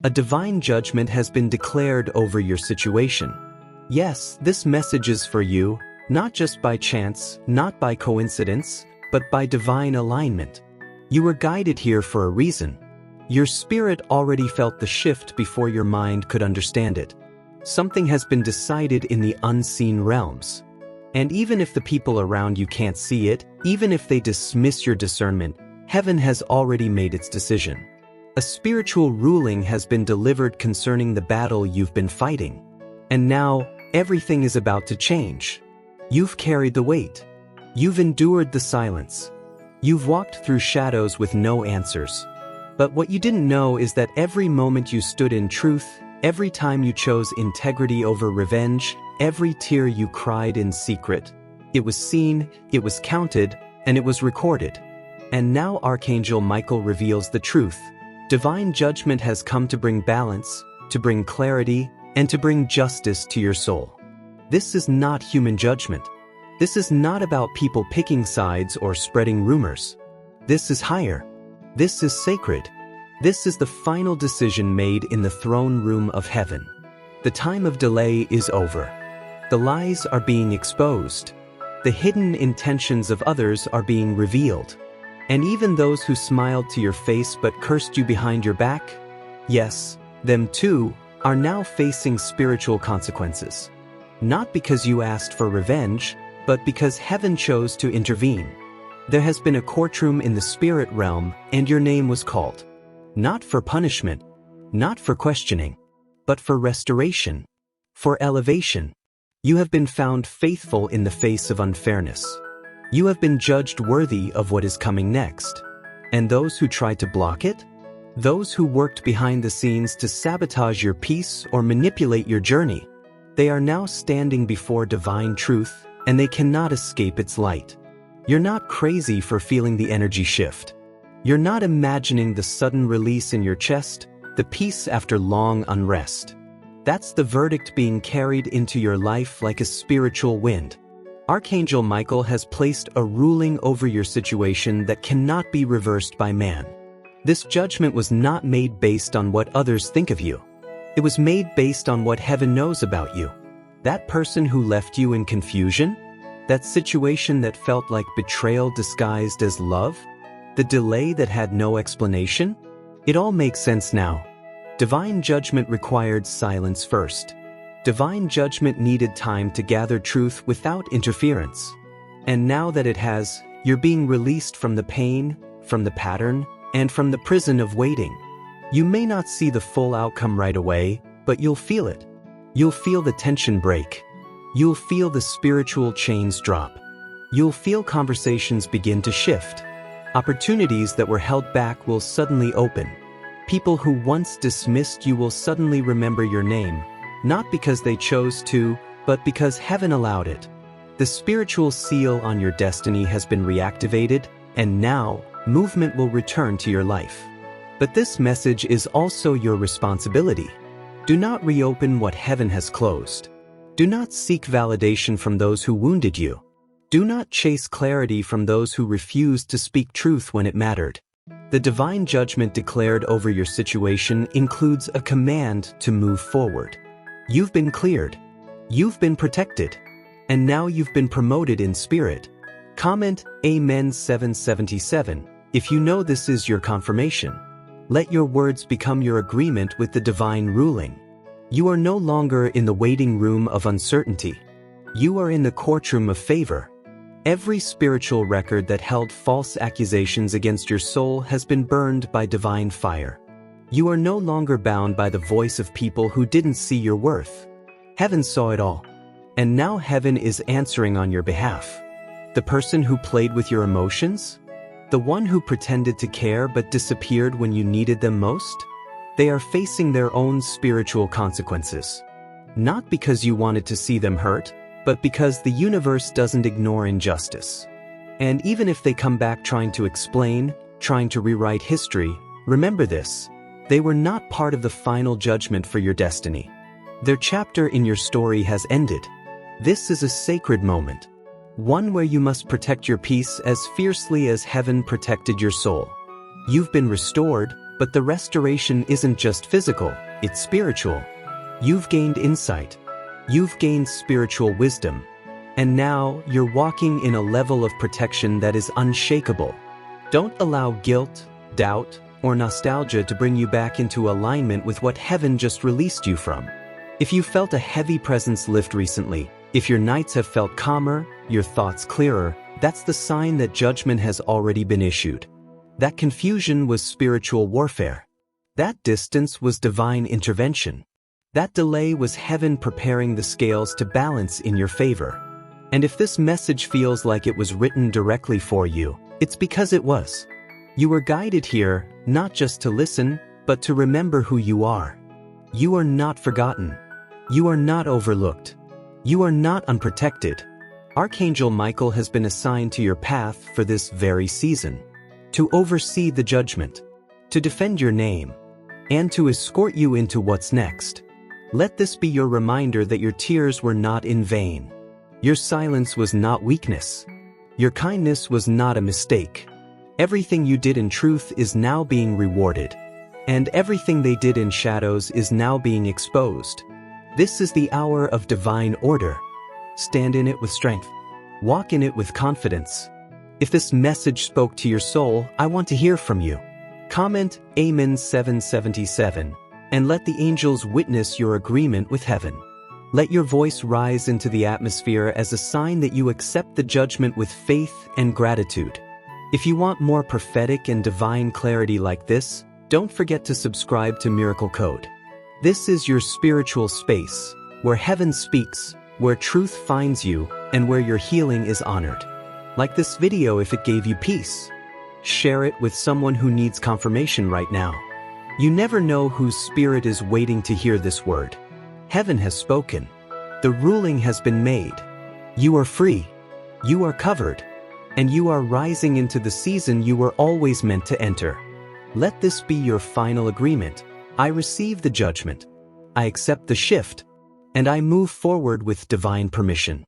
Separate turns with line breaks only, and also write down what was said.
A divine judgment has been declared over your situation. Yes, this message is for you, not just by chance, not by coincidence, but by divine alignment. You were guided here for a reason. Your spirit already felt the shift before your mind could understand it. Something has been decided in the unseen realms. And even if the people around you can't see it, even if they dismiss your discernment, heaven has already made its decision. A spiritual ruling has been delivered concerning the battle you've been fighting. And now, everything is about to change. You've carried the weight. You've endured the silence. You've walked through shadows with no answers. But what you didn't know is that every moment you stood in truth, every time you chose integrity over revenge, every tear you cried in secret, it was seen, it was counted, and it was recorded. And now Archangel Michael reveals the truth. Divine judgment has come to bring balance, to bring clarity, and to bring justice to your soul. This is not human judgment. This is not about people picking sides or spreading rumors. This is higher. This is sacred. This is the final decision made in the throne room of heaven. The time of delay is over. The lies are being exposed. The hidden intentions of others are being revealed. And even those who smiled to your face but cursed you behind your back, yes, them too, are now facing spiritual consequences. Not because you asked for revenge, but because heaven chose to intervene. There has been a courtroom in the spirit realm, and your name was called. Not for punishment, not for questioning, but for restoration, for elevation. You have been found faithful in the face of unfairness. You have been judged worthy of what is coming next. And those who tried to block it? Those who worked behind the scenes to sabotage your peace or manipulate your journey, they are now standing before divine truth, and they cannot escape its light. You're not crazy for feeling the energy shift. You're not imagining the sudden release in your chest, the peace after long unrest. That's the verdict being carried into your life like a spiritual wind. Archangel Michael has placed a ruling over your situation that cannot be reversed by man. This judgment was not made based on what others think of you. It was made based on what heaven knows about you. That person who left you in confusion? That situation that felt like betrayal disguised as love? The delay that had no explanation? It all makes sense now. Divine judgment required silence first. Divine judgment needed time to gather truth without interference. And now that it has, you're being released from the pain, from the pattern, and from the prison of waiting. You may not see the full outcome right away, but you'll feel it. You'll feel the tension break. You'll feel the spiritual chains drop. You'll feel conversations begin to shift. Opportunities that were held back will suddenly open. People who once dismissed you will suddenly remember your name, not because they chose to, but because heaven allowed it. The spiritual seal on your destiny has been reactivated, and now, movement will return to your life. But this message is also your responsibility. Do not reopen what heaven has closed. Do not seek validation from those who wounded you. Do not chase clarity from those who refused to speak truth when it mattered. The divine judgment declared over your situation includes a command to move forward. You've been cleared. You've been protected. And now you've been promoted in spirit. Comment Amen 777 if you know this is your confirmation. Let your words become your agreement with the divine ruling. You are no longer in the waiting room of uncertainty. You are in the courtroom of favor. Every spiritual record that held false accusations against your soul has been burned by divine fire. You are no longer bound by the voice of people who didn't see your worth. Heaven saw it all. And now heaven is answering on your behalf. The person who played with your emotions? The one who pretended to care but disappeared when you needed them most? They are facing their own spiritual consequences. Not because you wanted to see them hurt, but because the universe doesn't ignore injustice. And even if they come back trying to explain, trying to rewrite history, remember this: they were not part of the final judgment for your destiny. Their chapter in your story has ended. This is a sacred moment, one where you must protect your peace as fiercely as heaven protected your soul. You've been restored, But the restoration isn't just physical, it's spiritual. You've gained insight. You've gained spiritual wisdom. And now you're walking in a level of protection that is unshakable. Don't allow guilt, doubt, or nostalgia to bring you back into alignment with what heaven just released you from. If you felt a heavy presence lift recently, if your nights have felt calmer, your thoughts clearer, that's the sign that judgment has already been issued. That confusion was spiritual warfare. That distance was divine intervention. That delay was heaven preparing the scales to balance in your favor. And if this message feels like it was written directly for you, it's because it was. You were guided here, not just to listen, but to remember who you are. You are not forgotten. You are not overlooked. You are not unprotected. Archangel Michael has been assigned to your path for this very season, to oversee the judgment, to defend your name, and to escort you into what's next. Let this be your reminder that your tears were not in vain. Your silence was not weakness. Your kindness was not a mistake. Everything you did in truth is now being rewarded, and everything they did in shadows is now being exposed. This is the hour of divine order. Stand in it with strength. Walk in it with confidence. If this message spoke to your soul, I want to hear from you. Comment Amen 777 and let the angels witness your agreement with heaven. Let your voice rise into the atmosphere as a sign that you accept the judgment with faith and gratitude. If you want more prophetic and divine clarity like this, don't forget to subscribe to Miracle Code. This is your spiritual space, where heaven speaks, where truth finds you, and where your healing is honored. Like this video if it gave you peace. Share it with someone who needs confirmation right now. You never know whose spirit is waiting to hear this word. Heaven has spoken. The ruling has been made. You are free. You are covered. And you are rising into the season you were always meant to enter. Let this be your final agreement. I receive the judgment. I accept the shift. And I move forward with divine permission.